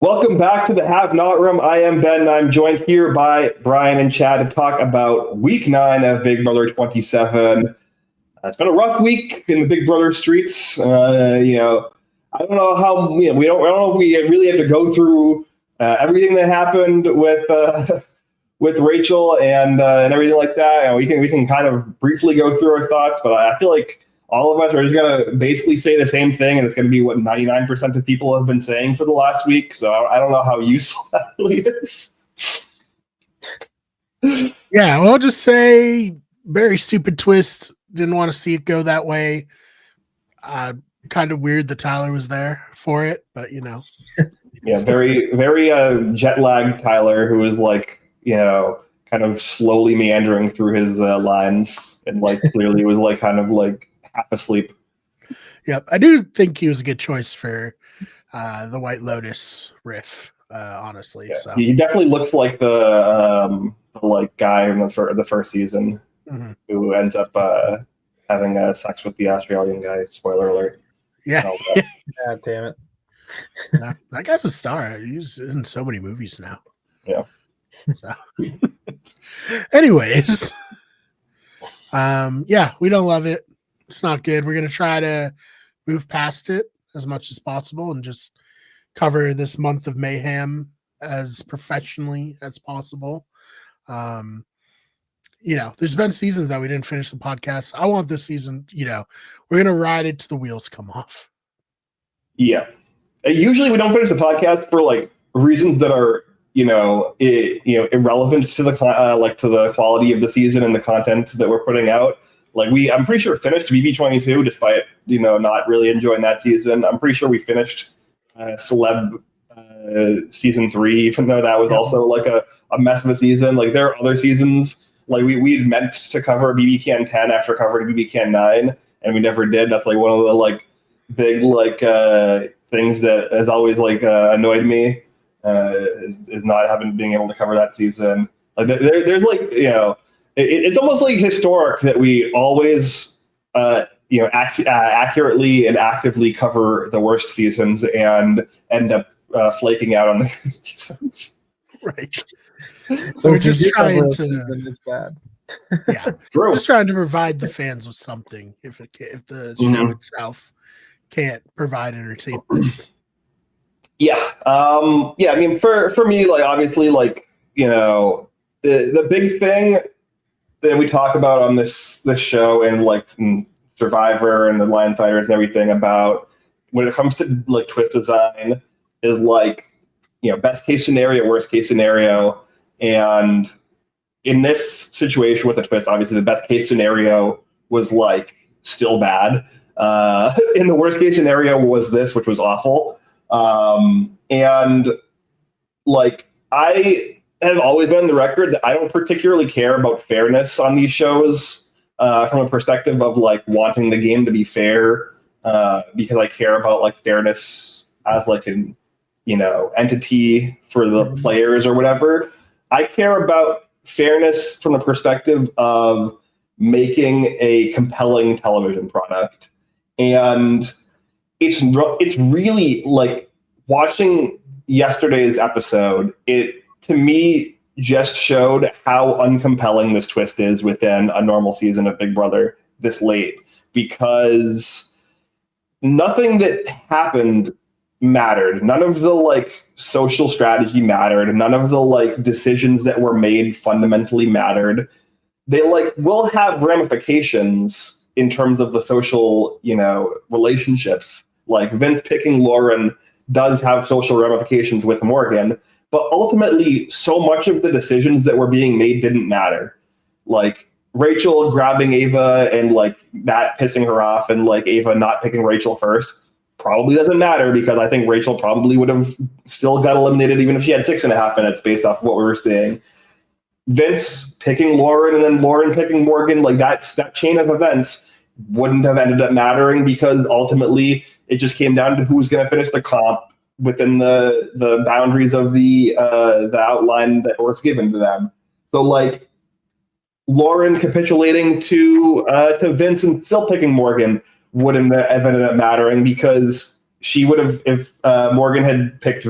Welcome back to the Have Not Room. I am Ben, and I'm joined here by Brian and Chad to talk about Week 9 of Big Brother 27. It's been a rough week in the Big Brother streets. I don't know how I don't know if we really have to go through everything that happened with Rachel and everything like that. We can kind of briefly go through our thoughts, but I feel like all of us are just going to basically say the same thing, and it's going to be what 99% of people have been saying for the last week. So I don't know how useful that really is. Yeah, well, I'll just say very stupid twist. Didn't want to see it go that way. Kind of weird that Tyler was there for it, but Yeah, very, very jet lagged Tyler, who was kind of slowly meandering through his lines and clearly was kind of half asleep. Yep, I do think he was a good choice for the White Lotus riff, honestly. Yeah, so he definitely looks like the guy in the first season who ends up having sex with the Australian guy. Spoiler alert. Yeah. God damn it. Yeah, that guy's a star. He's in so many movies now. Yeah. So, anyways, we don't love it. It's not good. We're gonna try to move past it as much as possible and just cover this month of mayhem as professionally as possible. There's been seasons that we didn't finish the podcast. I want this season, we're gonna ride it till the wheels come off. Yeah. Usually we don't finish the podcast for reasons that are irrelevant to the to the quality of the season and the content that we're putting out. I'm pretty sure finished BB27 despite not really enjoying that season. I'm pretty sure we finished Celeb season 3, even though that was also a mess of a season. There are other seasons we'd meant to cover BB Can 10 after covering BB Can 9, and we never did. That's one of the big things that has always annoyed me is not being able to cover that season. There's it's almost historic that we always accurately and actively cover the worst seasons and end up flaking out on the good seasons. Right. So we're just trying to. It's bad. Yeah, we're just trying to provide the fans with something. If the show itself can't provide entertainment. Yeah. I mean, for me, obviously, the big thing that we talk about on this show and in Survivor and the Lion Fighters and everything about when it comes to twist design is best case scenario, worst case scenario. And in this situation with the twist, obviously the best case scenario was still bad. In the worst case scenario was this, which was awful. I have always been on the record that I don't particularly care about fairness on these shows from a perspective of wanting the game to be fair because I care about fairness as an entity for the players or whatever. I care about fairness from the perspective of making a compelling television product. And it's really watching yesterday's episode, it to me just showed how uncompelling this twist is within a normal season of Big Brother this late, because nothing that happened mattered. None of the social strategy mattered. None of the decisions that were made fundamentally mattered. They will have ramifications in terms of the social, relationships. Vince picking Lauren does have social ramifications with Morgan, but ultimately so much of the decisions that were being made didn't matter. Rachel grabbing Ava and that pissing her off and Ava not picking Rachel first probably doesn't matter, because I think Rachel probably would have still got eliminated even if she had 6.5 minutes based off of what we were seeing. Vince picking Lauren and then Lauren picking Morgan, that chain of events wouldn't have ended up mattering, because ultimately it just came down to who's going to finish the comp within the boundaries of the outline that was given to them. So Lauren capitulating to Vince and still picking Morgan wouldn't have ended up mattering, because she would have, if Morgan had picked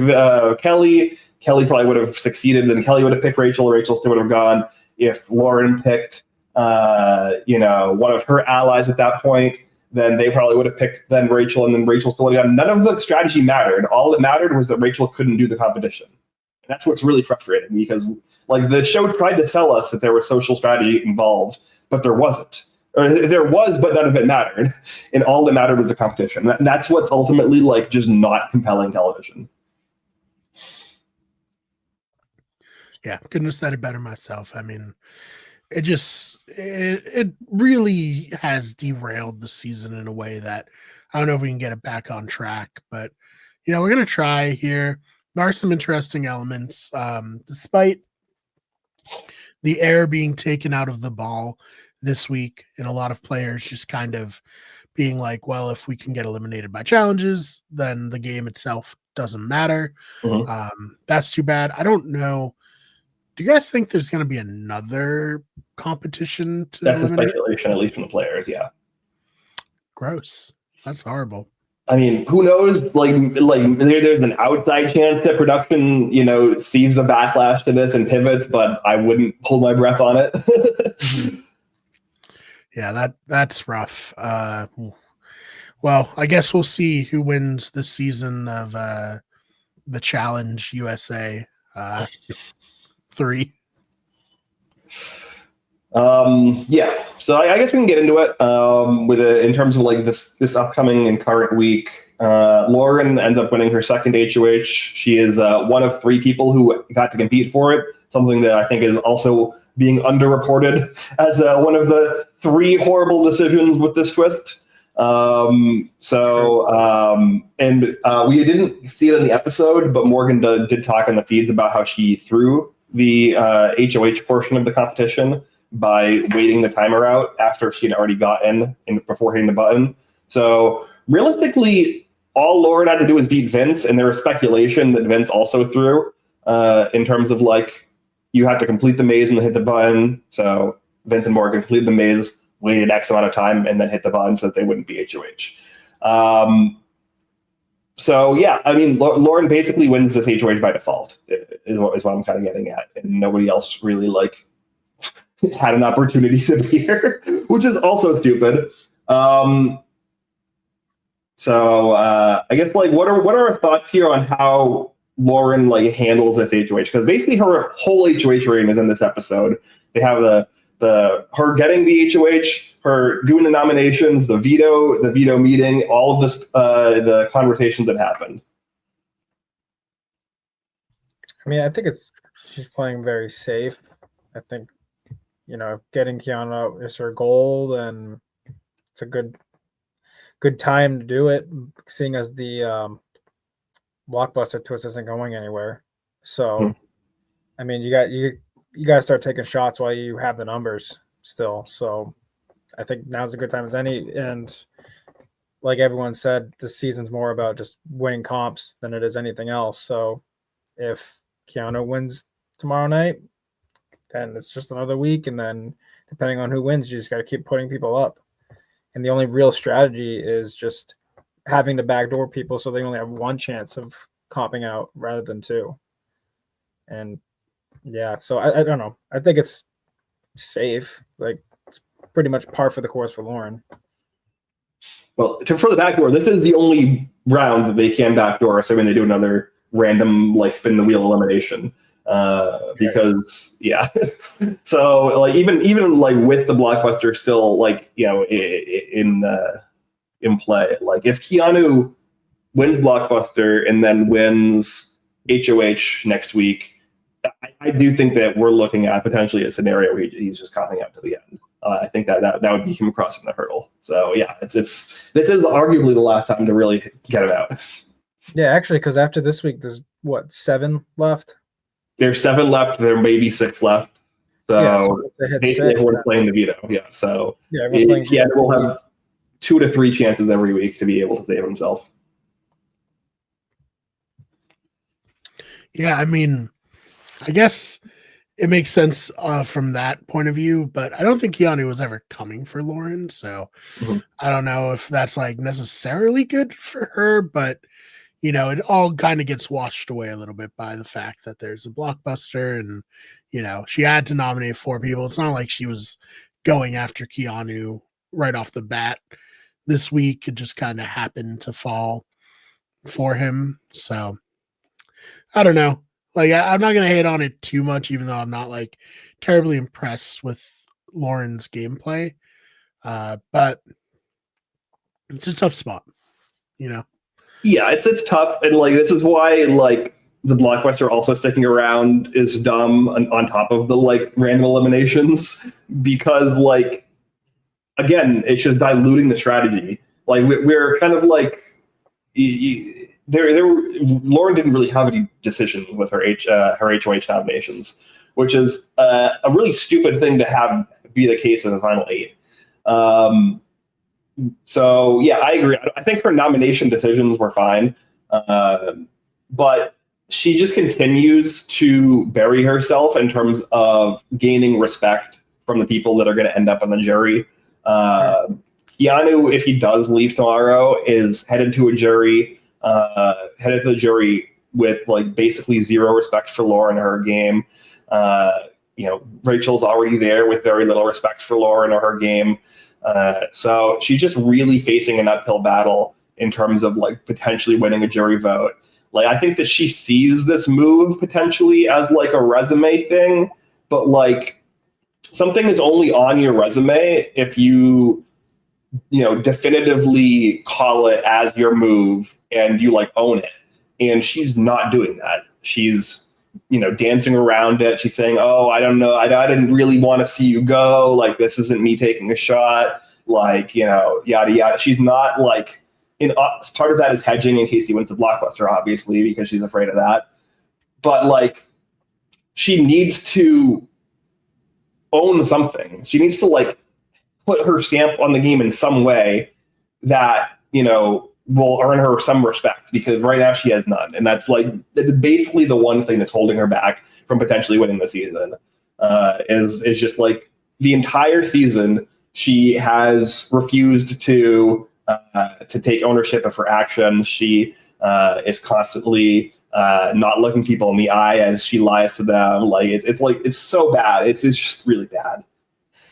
Kelly probably would have succeeded. Then Kelly would have picked Rachel. Rachel still would have gone. If Lauren picked, one of her allies at that point, then they probably would have picked then Rachel, and then Rachel still would have gone. None of the strategy mattered. All that mattered was that Rachel couldn't do the competition. And that's what's really frustrating, because like the show tried to sell us that there was social strategy involved, but there wasn't. Or there was, but none of it mattered. And all that mattered was the competition. And that's what's ultimately like just not compelling television. Yeah, couldn't have said it better myself. I mean, it really has derailed the season in a way that I don't know if we can get it back on track, but we're gonna try here. There are some interesting elements, despite the air being taken out of the ball this week, and a lot of players just kind of being like, well, if we can get eliminated by challenges, then the game itself doesn't matter. That's too bad. I don't know. Do you guys think there's going to be another competition to That's eliminate? the speculation, at least from the players, yeah. Gross. That's horrible. I mean, who knows? Like there's an outside chance that production, sees a backlash to this and pivots, but I wouldn't hold my breath on it. Yeah, that's rough. Well, I guess we'll see who wins this season of the Challenge USA 3. Yeah, so I guess we can get into it in terms of like this upcoming and current week. Lauren ends up winning her second HOH. She is one of 3 people who got to compete for it, something that I think is also being underreported as one of the 3 horrible decisions with this twist. We didn't see it in the episode, but Morgan did talk in the feeds about how she threw the HOH portion of the competition by waiting the timer out after she had already got in before hitting the button. So realistically, all Lauren had to do was beat Vince, and there was speculation that Vince also threw in terms of like, you have to complete the maze and then hit the button. So Vince and Morgan completed the maze, waited X amount of time, and then hit the button so that they wouldn't be HOH. So yeah, I mean, Lauren basically wins this HOH by default, is what I'm kind of getting at, and nobody else really like had an opportunity to be here, which is also stupid. I guess like what are our thoughts here on how Lauren like handles this HOH? Because basically her whole HOH reign is in this episode. They have her getting the HOH, her doing the nominations, the veto meeting, all of this, the conversations that happened. I mean, I think she's playing very safe. I think, getting Kiana is her goal, and it's a good time to do it, seeing as the blockbuster twist isn't going anywhere. So, I mean, you got to start taking shots while you have the numbers still. So I think now's a good time as any. And like everyone said, this season's more about just winning comps than it is anything else. So if Keanu wins tomorrow night, then it's just another week. And then depending on who wins, you just got to keep putting people up. And the only real strategy is just having to backdoor people so they only have one chance of comping out rather than 2. And yeah, so I don't know. I think it's safe. Like, it's pretty much par for the course for Lauren. Well, for the backdoor, this is the only round that they can backdoor, assuming they do another random like spin the wheel elimination. Because yeah, so like even like with the blockbuster still like in play, like if Keanu wins blockbuster and then wins HOH next week, I do think that we're looking at potentially a scenario where he's just coming out to the end. I think that would be him crossing the hurdle. So yeah, this is arguably the last time to really get him out. Yeah, actually, because after this week, there's 7 left. There's 7 left. There may be 6 left. So basically, everyone's playing the veto. Yeah. So we'll have 2 to 3 chances every week to be able to save himself. Yeah, I mean, I guess it makes sense from that point of view, but I don't think Keanu was ever coming for Lauren, so Mhm. I don't know if that's like necessarily good for her, but you know, it all kind of gets washed away a little bit by the fact that there's a blockbuster and you know, she had to nominate 4 people. It's not like she was going after Keanu right off the bat. This week it just kind of happened to fall for him. So I don't know. Like I'm not gonna hate on it too much, even though I'm not like terribly impressed with Lauren's gameplay. But it's a tough spot, you know. Yeah, it's tough, and like this is why like the blockbuster also sticking around is dumb on top of the like random eliminations because like again it's just diluting the strategy. Like we're kind of like Lauren didn't really have any decision with her her HOH nominations, which is a really stupid thing to have be the case in the final 8. So yeah, I agree. I think her nomination decisions were fine, but she just continues to bury herself in terms of gaining respect from the people that are going to end up on the jury. Keanu, if he does leave tomorrow, is headed to the jury with like basically zero respect for Lauren or her game. You know, Rachel's already there with very little respect for Lauren or her game. So she's just really facing an uphill battle in terms of like potentially winning a jury vote. Like I think that she sees this move potentially as like a resume thing, but like something is only on your resume if you definitively call it as your move and you like own it. And she's not doing that. She's dancing around it. She's saying, "Oh, I don't know. I didn't really want to see you go. Like, this isn't me taking a shot. Like, yada, yada." She's not like, part of that is hedging in case he wins the blockbuster, obviously, because she's afraid of that. But like, she needs to own something. She needs to like put her stamp on the game in some way that, will earn her some respect, because right now she has none. And that's basically the one thing that's holding her back from potentially winning the season, is just like the entire season she has refused to take ownership of her actions. She is constantly not looking people in the eye as she lies to them. Like it's so bad. It's just really bad.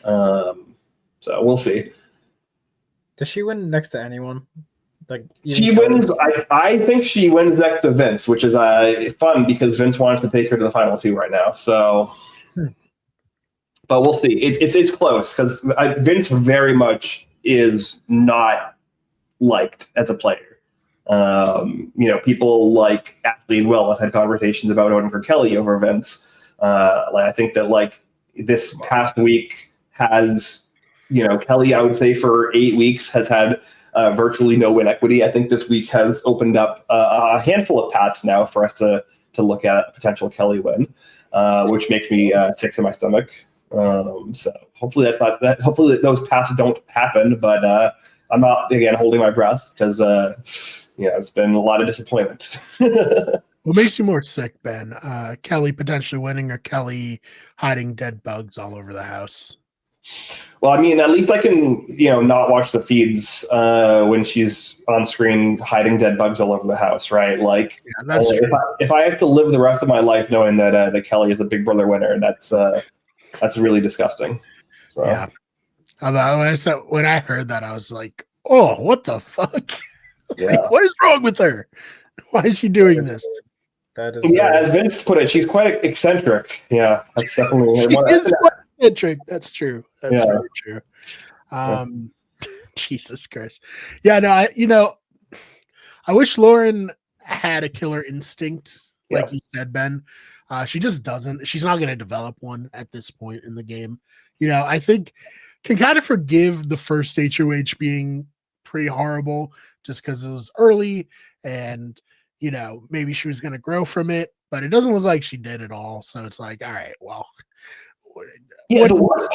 So we'll see. Does she win next to anyone? Like she wins. I think she wins next to Vince, which is fun because Vince wants to take her to the final 2 right now. So, but we'll see. It's close because Vince very much is not liked as a player. People like Ashley and Will have had conversations about voting for Kelly over Vince. I think that like this past week has, Kelly, I would say for 8 weeks has had virtually no win equity. I think this week has opened up a handful of paths now for us to look at a potential Kelly win, which makes me sick to my stomach. So hopefully that's not that. Hopefully those paths don't happen. But I'm not again holding my breath because it's been a lot of disappointment. What makes you more sick, Ben? Kelly potentially winning or Kelly hiding dead bugs all over the house? Well, I mean, at least I can, not watch the feeds when she's on screen hiding dead bugs all over the house, right? Like, yeah, that's true. If I have to live the rest of my life knowing that Kelly is a Big Brother winner, that's really disgusting. So. Yeah. Although when I heard that, I was like, "Oh, what the fuck? Yeah. Like, what is wrong with her? Why is she doing this?" As Vince put it, she's quite eccentric. Yeah, that's definitely eccentric. That's true. That's very true. Jesus Christ. Yeah, no, I wish Lauren had a killer instinct, like you said, Ben. She just doesn't. She's not going to develop one at this point in the game. I think can kind of forgive the first HOH being pretty horrible just because it was early and, maybe she was going to grow from it, but it doesn't look like she did at all. So it's like, all right, well. Yeah, the worst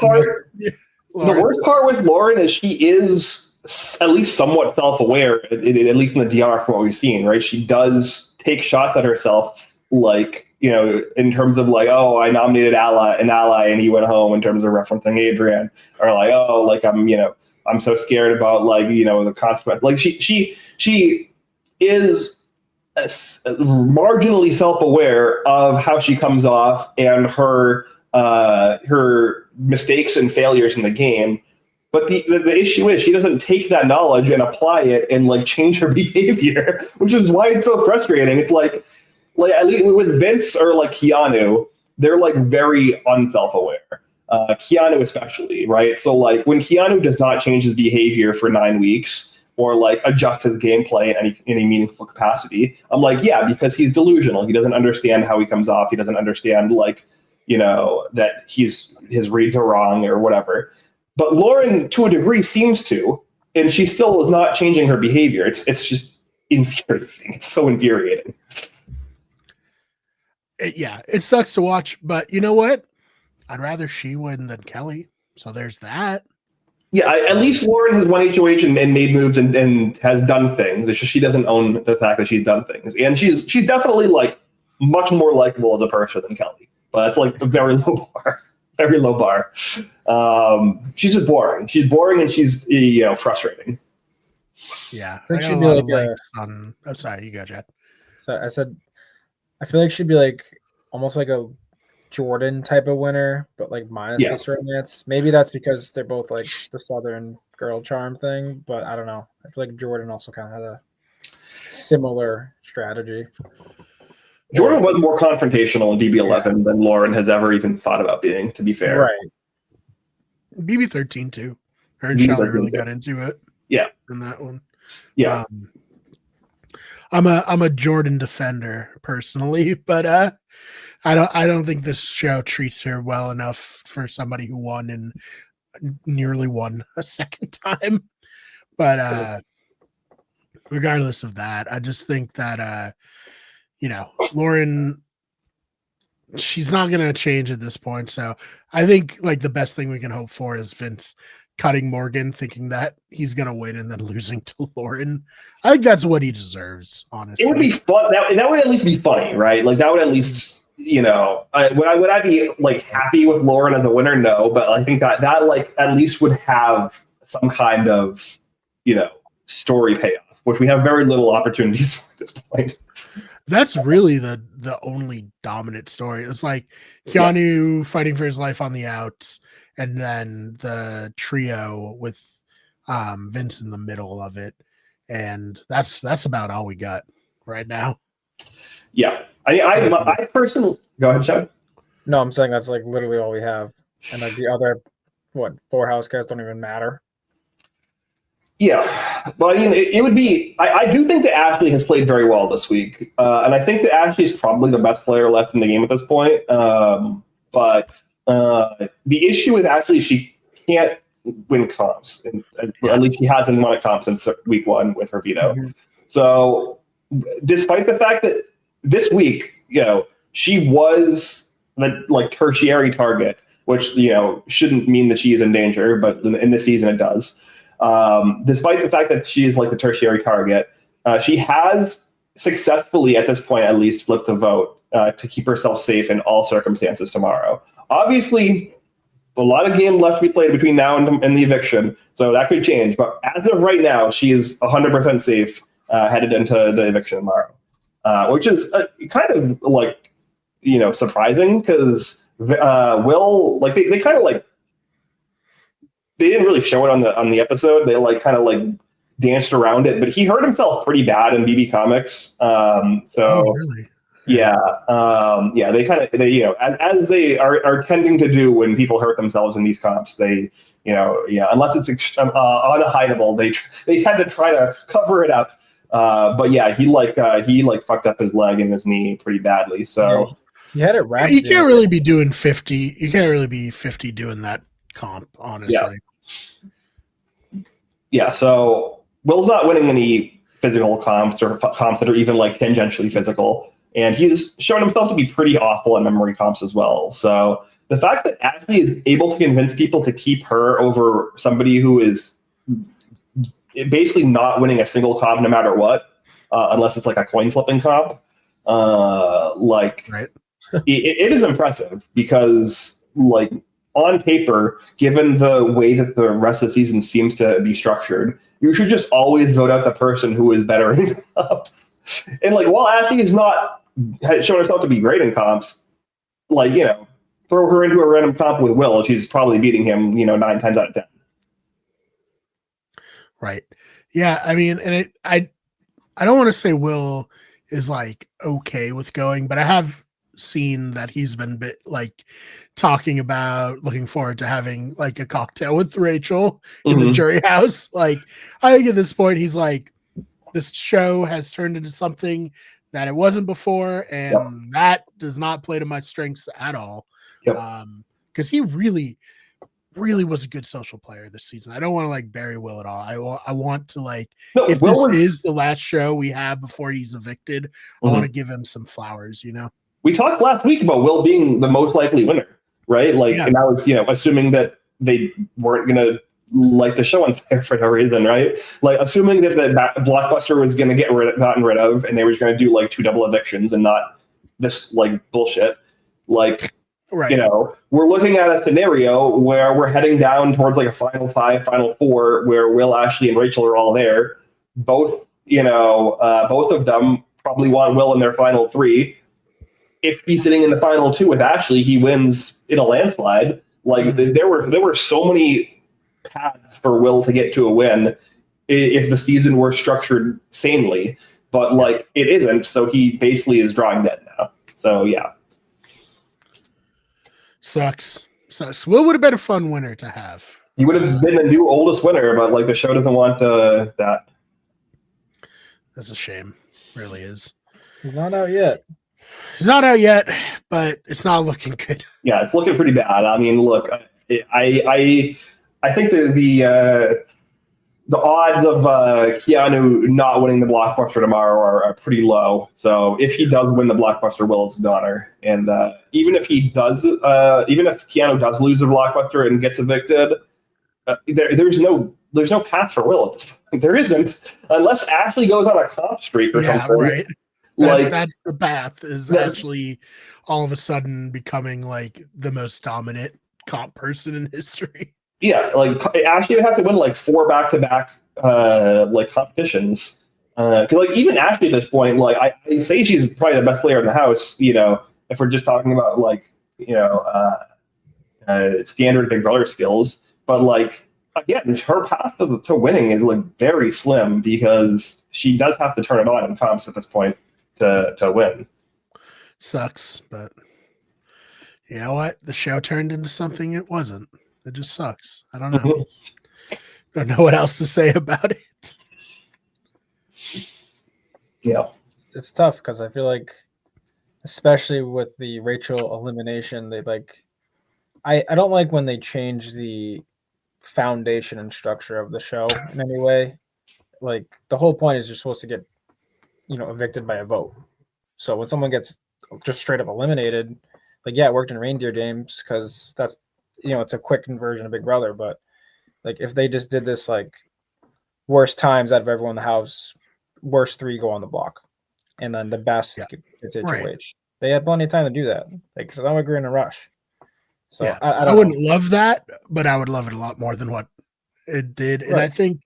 part with Lauren is she is at least somewhat self-aware, at least in the DR from what we've seen, right? She does take shots at herself, like, in terms of like, oh, I nominated an ally and he went home, in terms of referencing Adrian, or like, oh, like I'm so scared about like, the consequence. Like she is marginally self-aware of how she comes off and her mistakes and failures in the game. But the issue is she doesn't take that knowledge and apply it and like change her behavior, which is why it's so frustrating. It's like at least with Vince or like Keanu, they're like very unself-aware. Keanu especially, right? So like when Keanu does not change his behavior for 9 weeks or like adjust his gameplay in any meaningful capacity, I'm like, yeah, because he's delusional. He doesn't understand how he comes off. He doesn't understand like, that his reads are wrong or whatever. But Lauren, to a degree, seems to, and she still is not changing her behavior. It's just infuriating. It's so infuriating. It sucks to watch, but you know what? I'd rather she win than Kelly. So there's that. Yeah, at least Lauren has won HOH and made moves and has done things. It's just she doesn't own the fact that she's done things. And she's definitely like much more likable as a person than Kelly. But it's like a very low bar. Very low bar. She's just boring. She's boring and she's frustrating. Yeah. I think she'd be like I'm sorry, you go, Chad. So I said I feel like she'd be like almost like a Jordan type of winner, but like minus the romance. Maybe that's because they're both like the Southern girl charm thing, but I don't know. I feel like Jordan also kind of had a similar strategy. Jordan was more confrontational in BB11 than Lauren has ever even thought about being, to be fair. Right. BB13 too. Her and Shelly really got into it. Yeah. In that one. Yeah. I'm a Jordan defender personally, but I don't think this show treats her well enough for somebody who won and nearly won a second time. But regardless of that, I just think that Lauren, she's not going to change at this point. So I think like the best thing we can hope for is Vince cutting Morgan, thinking that he's going to win and then losing to Lauren. I think that's what he deserves, honestly. It would be fun. That would at least be funny, right? Like that would at least, would I be like happy with Lauren as a winner? No, but I think that like at least would have some kind of, story payoff, which we have very little opportunities for at this point. That's really the only dominant story. It's like Keanu fighting for his life on the outs, and then the trio with Vince in the middle of it, and that's about all we got right now. Yeah, I personally go ahead, Chad. No, I'm saying that's like literally all we have, and like the other 4 house guys don't even matter. Yeah, well, I mean, it would be. I do think that Ashley has played very well this week, and I think that Ashley is probably the best player left in the game at this point. But the issue with Ashley, she can't win comps, and at least she hasn't won a comp since week 1 with her veto. Mm-hmm. So, despite the fact that this week, she was the like tertiary target, which shouldn't mean that she is in danger, but in this season it does. Despite the fact that she is like the tertiary target, she has successfully, at this point at least, flipped the vote to keep herself safe in all circumstances tomorrow. Obviously, a lot of game left to be played between now and the eviction, so that could change. But as of right now, she is 100% safe headed into the eviction tomorrow, which is kind of like, surprising because Will, like they kind of like, they didn't really show it on the episode. They like kind of like danced around it, but he hurt himself pretty bad in BB Comics. Really? Yeah. They kind of, as they are tending to do when people hurt themselves in these comps, they, unless it's unhideable, they tend to try to cover it up. But yeah, he fucked up his leg and his knee pretty badly. So he had it wrapped. You can't really be doing 50. You can't really be 50 doing that comp, honestly. Yeah. So Will's not winning any physical comps or comps that are even like tangentially physical, and he's shown himself to be pretty awful in memory comps as well. So the fact that Ashley is able to convince people to keep her over somebody who is basically not winning a single comp no matter what, unless it's like a coin flipping comp, right. it is impressive because, like, on paper, given the way that the rest of the season seems to be structured, you should just always vote out the person who is better in comps. And, like, while Ashley has shown herself to be great in comps, like, throw her into a random comp with Will, she's probably beating him, 9 times out of 10. Right. Yeah. I mean, and I don't want to say Will is like okay with going, but I have seen that he's been talking about looking forward to having like a cocktail with Rachel in the jury house. Like, I think at this point he's like, this show has turned into something that it wasn't before, and that does not play to my strengths at all. Because he really was a good social player this season. I don't want to like bury Will at all. I want to if Will is the last show we have before he's evicted, I want to give him some flowers, We talked last week about Will being the most likely winner, right? And I was, assuming that they weren't going to like the show on there for no reason, right? Like, assuming that the Blockbuster was going to gotten rid of, and they were just going to do like 2 double evictions and not this like bullshit. Like, right. We're looking at a scenario where we're heading down towards like a final 5, final 4, where Will, Ashley, and Rachel are all there. Both of them probably want Will in their final 3. If he's sitting in the final 2 with Ashley, he wins in a landslide. Like, there were so many paths for Will to get to a win if the season were structured sanely, but like it isn't. So he basically is drawing dead now. So yeah. Sucks. Will would have been a fun winner to have. He would have been the new oldest winner, but like the show doesn't want that. That's a shame. Really is. He's not out yet. He's not out yet, but it's not looking good. Yeah, it's looking pretty bad. I mean, look, I think the odds of Keanu not winning the Blockbuster tomorrow are pretty low. So if he does win the Blockbuster, Will is an honor. And even if Keanu does lose the Blockbuster and gets evicted, there's no path for Will at this point. There isn't, unless Ashley goes on a comp streak or something. Right. That's the path, is actually all of a sudden becoming like the most dominant comp person in history. Yeah, like Ashley would have to win like 4 back-to-back like competitions. Because like even Ashley at this point, like I say she's probably the best player in the house. If we're just talking about like standard Big Brother skills, but like again, her path to winning is like very slim because she does have to turn it on in comps at this point to win. Sucks, but you know what? The show turned into something it wasn't. It just sucks. I don't know. Don't know what else to say about it. Yeah. It's tough because I feel like, especially with the Rachel elimination, they I don't like when they change the foundation and structure of the show in any way. Like, the whole point is you're supposed to get, evicted by a vote. So when someone gets just straight up eliminated, like, yeah, it worked in reindeer games because that's, it's a quick conversion of Big Brother, but like if they just did this like worst times out of everyone in the house, worst 3 go on the block, and then the best gets HOH. Right. They had plenty of time to do that. Like, so now we're in a rush. So yeah, I wouldn't love that, but I would love it a lot more than what it did. And I think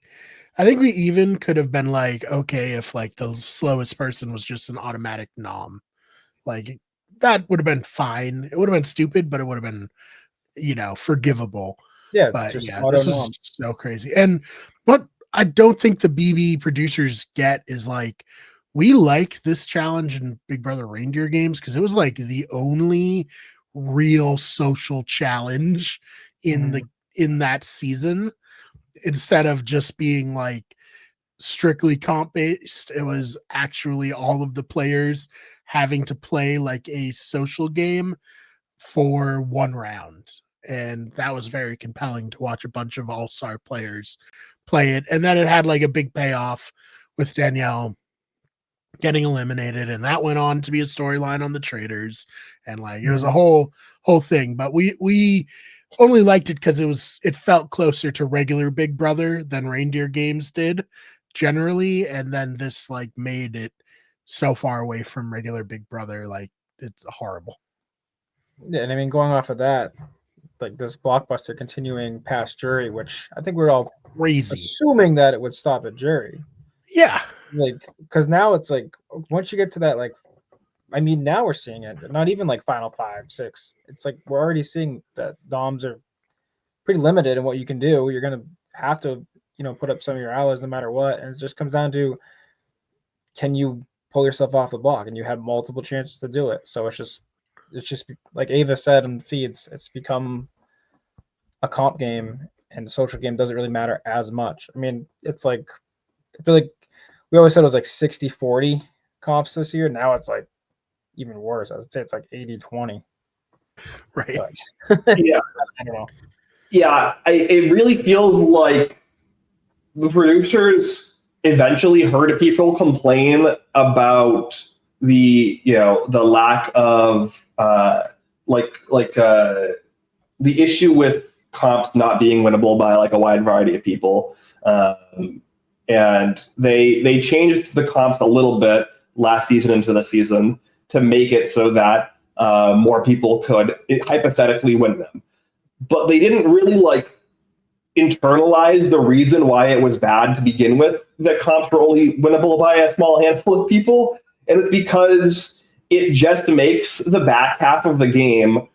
we even could have been like, okay, if like the slowest person was just an automatic nom, like that would have been fine. It would have been stupid, but it would have been forgivable. Yeah, but yeah, this is so crazy. And what I don't think the BB producers get is like, we liked this challenge in Big Brother Reindeer Games because it was like the only real social challenge in that season, instead of just being like strictly comp based. It was actually all of the players having to play like a social game for 1 round. And that was very compelling to watch a bunch of all-star players play it. And then it had like a big payoff with Danielle getting eliminated, and that went on to be a storyline on the Traders, and like it was a whole thing. But we only liked it because it felt closer to regular Big Brother than Reindeer Games did generally, and then this like made it so far away from regular Big Brother, like it's horrible. Yeah, and I mean, going off of that, like this blockbuster continuing past jury, which I think we're all Crazy. assuming that it would stop at jury. Yeah. Like, because now it's like once you get to that, like, I mean, now we're seeing it. Not even like final 5, 6. It's like we're already seeing that DOMs are pretty limited in what you can do. You're gonna have to, put up some of your hours no matter what, and it just comes down to can you pull yourself off the block, and you have multiple chances to do it. So it's just like Ava said in the feeds, it's become a comp game, and the social game doesn't really matter as much. I mean, it's like I feel like we always said it was like 60-40 comps this year. Now it's like even worse. I would say it's like 80-20. Right. But, Yeah. I don't know. Yeah, it really feels like the producers eventually heard people complain about the lack of the issue with comps not being winnable by like a wide variety of people, and they changed the comps a little bit last season into the season to make it so that more people could hypothetically win them, but they didn't really like internalize the reason why it was bad to begin with, that comps were only winnable by a small handful of people. And it's because it just makes the back half of the game,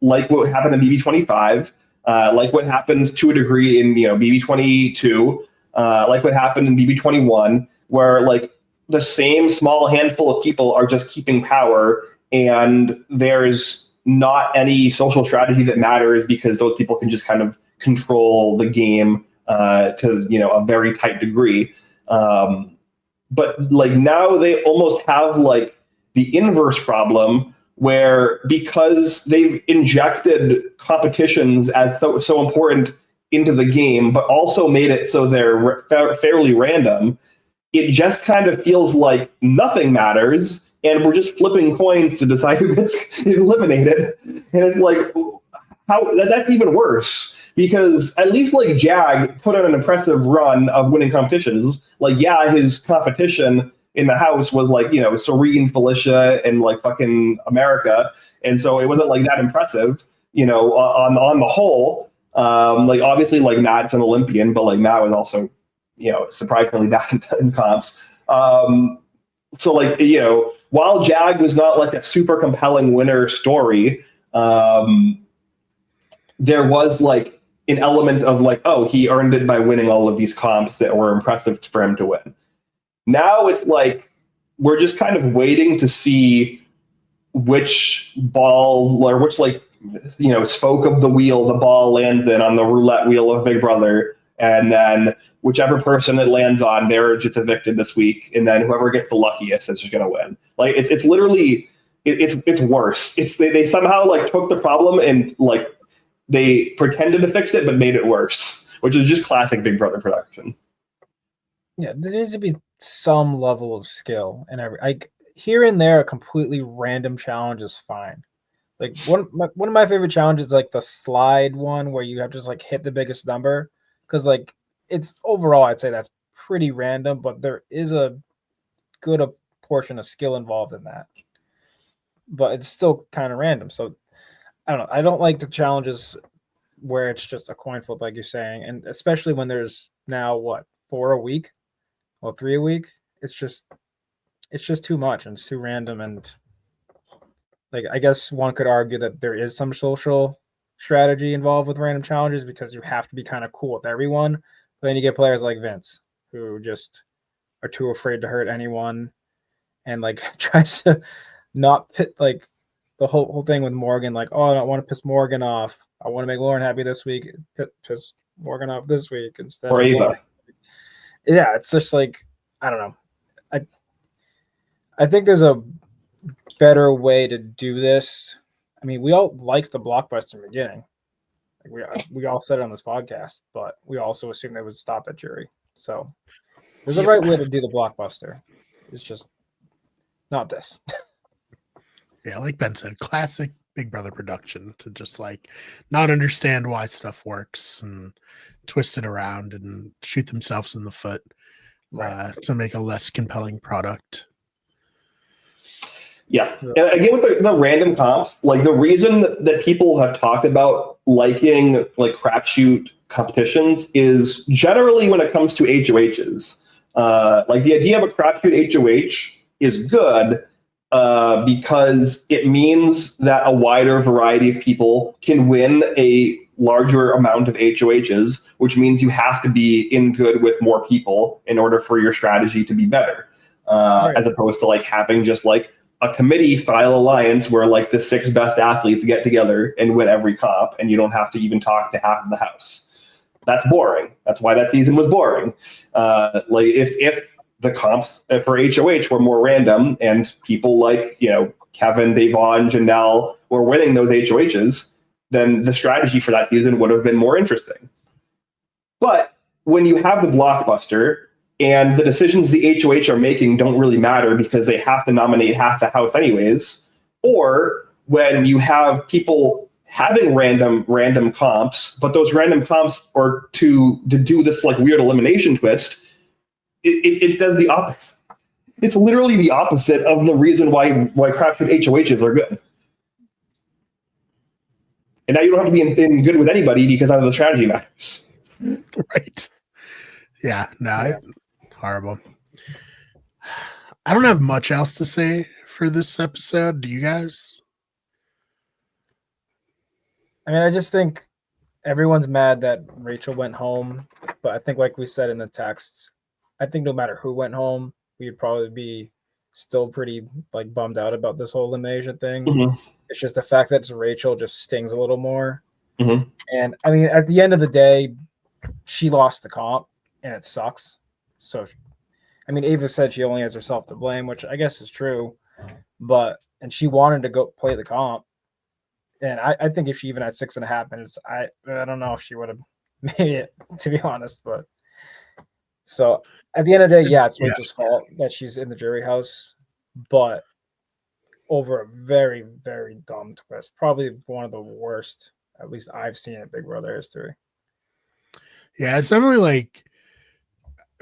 like what happened in BB25, like what happened to a degree in BB22, like what happened in BB21, where like the same small handful of people are just keeping power, and there's not any social strategy that matters because those people can just kind of control the game to a very tight degree. But like now they almost have like the inverse problem, where because they've injected competitions as so important into the game, but also made it so they're fairly random, it just kind of feels like nothing matters, and we're just flipping coins to decide who gets eliminated. And it's like, how that's even worse, because at least like Jag put on an impressive run of winning competitions. Like, yeah, his competition in the house was like, Serene, Felicia, and like fucking America. And so it wasn't like that impressive, on the whole. Like obviously like Matt's an Olympian, but like Matt was also, surprisingly bad in comps. So like, while Jag was not like a super compelling winner story, there was like an element of like, oh, he earned it by winning all of these comps that were impressive for him to win. Now it's like we're just kind of waiting to see which ball or which spoke of the wheel the ball lands in on the roulette wheel of Big Brother, and then whichever person it lands on, they're just evicted this week, and then whoever gets the luckiest is just going to win. Like it's literally it's worse. They somehow like took the problem and like they pretended to fix it but made it worse, which is just classic Big Brother production. Yeah, there needs to be some level of skill, and here and there a completely random challenge is fine. Like one of my favorite challenges is like the slide one where you have to just like hit the biggest number, because like it's overall I'd say that's pretty random, but there is a good portion of skill involved in that. But it's still kind of random. So I don't know. I don't like the challenges where it's just a coin flip, like you're saying, and especially when there's now 4 a week, 3 a week. It's just too much, and it's too random. And like I guess one could argue that there is some social strategy involved with random challenges because you have to be kind of cool with everyone. But then you get players like Vince who just are too afraid to hurt anyone, and like tries to not pit like the whole thing with Morgan, like, oh, I don't want to piss Morgan off. I want to make Lauren happy this week. Piss Morgan off this week instead or of Ava. Lauren. Yeah, it's just like, I don't know. I think there's a better way to do this. I mean, we all liked the blockbuster in the beginning. Like we all said it on this podcast, but we also assumed they would stop at jury. So there's a right way to do the blockbuster. It's just not this. Yeah, like Ben said, classic Big Brother production to just like not understand why stuff works and twist it around and shoot themselves in the foot to make a less compelling product. Yeah. And again, with the random comps, like the reason that people have talked about liking like crapshoot competitions is generally when it comes to HOHs. Like the idea of a crapshoot HOH is good because it means that a wider variety of people can win a larger amount of HOHs, which means you have to be in good with more people in order for your strategy to be better, as opposed to like having just like a committee style alliance where like the 6 best athletes get together and win every comp and you don't have to even talk to half of the house. That's boring. That's why that season was boring. Like if the comps for HOH were more random and people like, you know, Kevin, Devon, Janelle were winning those HOHs, then the strategy for that season would have been more interesting. But when you have the blockbuster and the decisions the HOH are making don't really matter because they have to nominate half the house anyways, or when you have people having random comps, but those random comps are to do this like weird elimination twist, it does the opposite. It's literally the opposite of the reason why crapshoot HOHs are good. And now you don't have to be in good with anybody because none of the strategy matters. Right. Yeah, horrible. I don't have much else to say for this episode. Do you guys? I mean, I just think everyone's mad that Rachel went home, but I think like we said in the texts, I think no matter who went home, we'd probably be still pretty like bummed out about this whole elimination thing. Mm-hmm. It's just the fact that it's Rachel just stings a little more. Mm-hmm. And I mean, at the end of the day, she lost the comp and it sucks. So, I mean, Ava said she only has herself to blame, which I guess is true, and she wanted to go play the comp. And I think if she even had 6.5 minutes, I don't know if she would have made it, to be honest. But so at the end of the day, yeah, it's Rachel's fault that she's in the jury house, but over a very, very dumb twist, probably one of the worst, at least I've seen in Big Brother history. Yeah, it's definitely like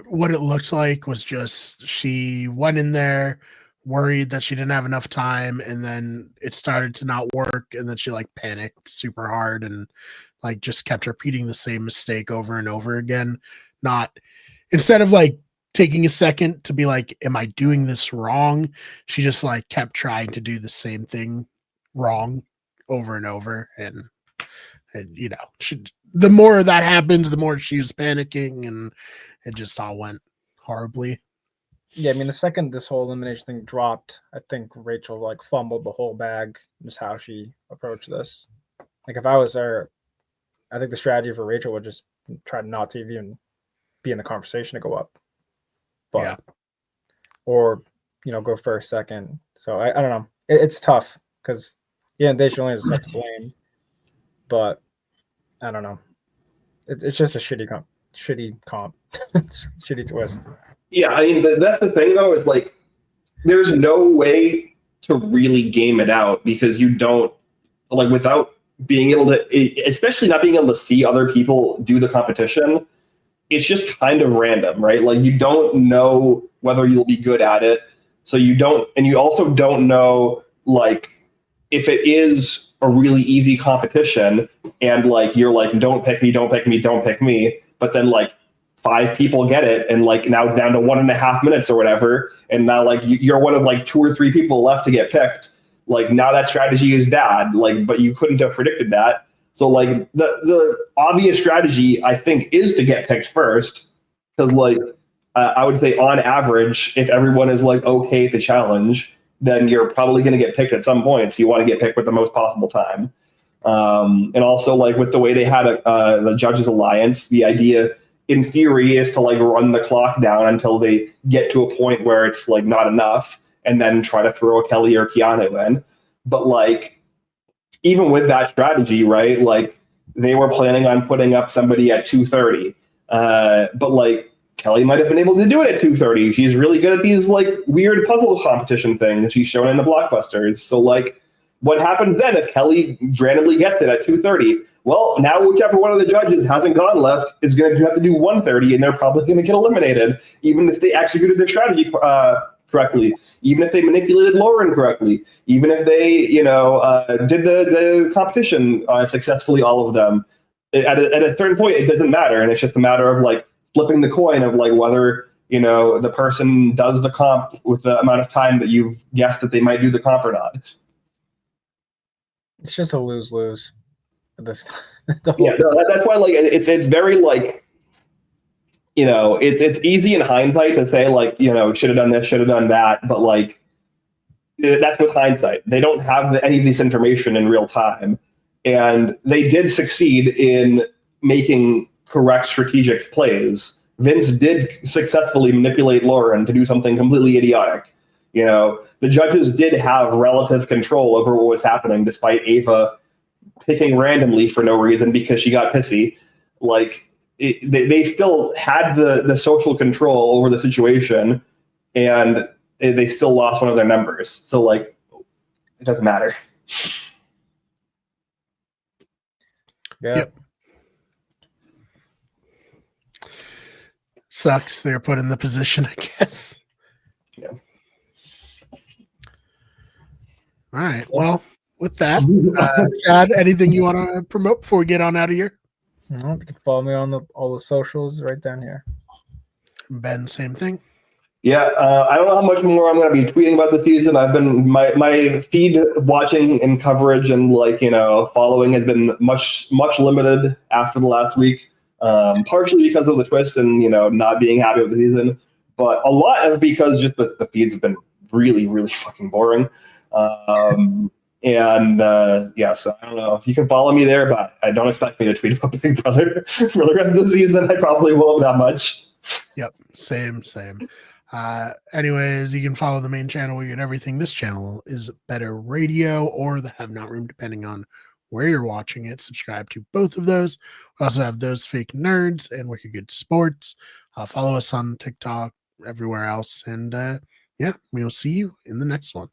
what it looked like was just she went in there worried that she didn't have enough time, and then it started to not work, and then she like panicked super hard and like just kept repeating the same mistake over and over again. Not instead of like taking a second to be like, am I doing this wrong? She just like kept trying to do the same thing wrong over and over. And you know, the more that happens, the more she was panicking, and it just all went horribly. Yeah, I mean, the second this whole elimination thing dropped, I think Rachel like fumbled the whole bag, just how she approached this. Like if I was her, I think the strategy for Rachel would just try not to even be in the conversation to go up. But, yeah. Or, you know, go first, second. So I don't know. It's tough because, yeah, they should only have stuff to blame. But I don't know. It's just a shitty comp. Shitty twist. Yeah, I mean, that's the thing, though, is like there's no way to really game it out because you don't, like, without being able to, especially not being able to see other people do the competition, it's just kind of random, right? Like you don't know whether you'll be good at it. So you don't, and you also don't know, like, if it is a really easy competition and like, you're like, don't pick me, don't pick me, don't pick me. But then like 5 people get it. And like, now it's down to 1.5 minutes or whatever. And now like you're one of like 2 or 3 people left to get picked. Like now that strategy is bad, like, but you couldn't have predicted that. So like the obvious strategy, I think, is to get picked first, because like I would say on average, if everyone is like okay to challenge, then you're probably going to get picked at some point. So you want to get picked with the most possible time. And also like with the way they had the Judges Alliance, the idea in theory is to like run the clock down until they get to a point where it's like not enough, and then try to throw a Kelly or Keanu in. But like, even with that strategy, right, like they were planning on putting up somebody at 2:30, but like Kelly might have been able to do it at 2:30. She's really good at these like weird puzzle competition things she's shown in the blockbusters. So like, what happens then if Kelly randomly gets it at 2:30? Well, now whichever one of the judges hasn't gone left is going to have to do 1:30, and they're probably going to get eliminated, even if they executed their strategy correctly, even if they manipulated Lauren correctly, even if they, did the competition successfully, all of them, at a certain point, it doesn't matter. And it's just a matter of like flipping the coin of like whether, the person does the comp with the amount of time that you've guessed that they might do the comp or not. It's just a lose-lose. This that's why like it's very like, it's easy in hindsight to say like, should have done this, should have done that, but like that's with hindsight. They don't have any of this information in real time, and they did succeed in making correct strategic plays. Vince did successfully manipulate Lauren to do something completely idiotic. The judges did have relative control over what was happening, despite Ava picking randomly for no reason because she got pissy. Like they still had the social control over the situation, and they still lost one of their members. So like, it doesn't matter. Yeah. Yep. Sucks they're put in the position, I guess. Yeah. All right. Well, with that, Chad, anything you want to promote before we get on out of here? No, you can follow me on all the socials right down here. Ben, same thing. Yeah, I don't know how much more I'm going to be tweeting about the season. I've been my feed watching and coverage and like following has been much limited after the last week, partially because of the twist and not being happy with the season, but a lot is because just the feeds have been really fucking boring. So I don't know if you can follow me there, but I don't expect me to tweet about Big Brother for the rest of the season. I probably won't that much. Yep, same. Anyways, you can follow the main channel. We get everything. This channel is Better Radio or the Have Not Room, depending on where you're watching it. Subscribe to both of those. We also have Those Fake Nerds and Wicked Good Sports. Follow us on TikTok, everywhere else. And we will see you in the next one.